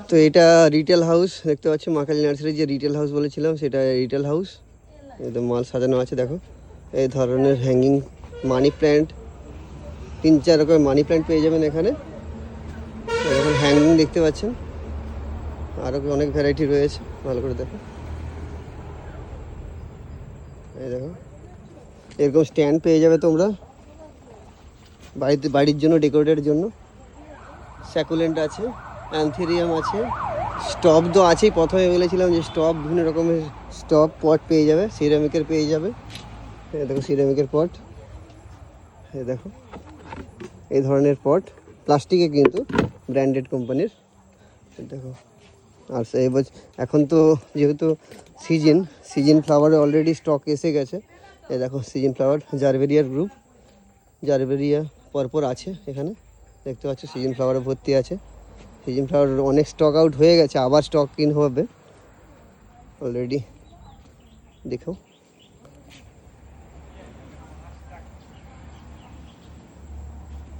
তো এটা retail house দেখতে পাচ্ছি, মা কালী নার্সারি যে রিটেল হাউস বলেছিলাম সেটা রিটেল হাউস। একদম মাল সাজানো আছে দেখো, এই ধরনের হ্যাঙ্গিং মানি প্ল্যান্ট, 3-4 রকমের মানি প্ল্যান্ট পেয়ে যাবেন এখানে। এখন হ্যাঙ্গিং দেখতে পাচ্ছেন, আরও অনেক ভ্যারাইটি রয়েছে, ভালো করে দেখো। এই দেখো এরকম স্ট্যান্ড পেয়ে যাবে তোমরা বাড়ির জন্য, ডেকোরেটের জন্য। স্যাকুলেন্ট আছে, অ্যান্থেরিয়াম আছে, স্টপ তো আছেই, প্রথমে বলেছিলাম যে স্টপ, বিভিন্ন রকমের স্টপ পট পেয়ে যাবে, সিরামিকের পেয়ে যাবে। এই দেখো সিরামিকের পট, এই দেখো এই ধরনের পট, প্লাস্টিকে কিন্তু ব্র্যান্ডেড কোম্পানির। দেখো আর এখন তো যেহেতু সিজন ফ্লাওয়ারে অলরেডি স্টক এসে গেছে। এই দেখো সিজন ফ্লাওয়ার, জারবেরিয়ার গ্রুপ, জারবেরিয়া পরপর আছে এখানে দেখতে পাচ্ছ, সিজন ফ্লাওয়ারে ভর্তি আছে। সিজন ফ্লাওয়ার অনেক স্টক আউট হয়ে গেছে, আবার স্টক ইন হবে অলরেডি, দেখো।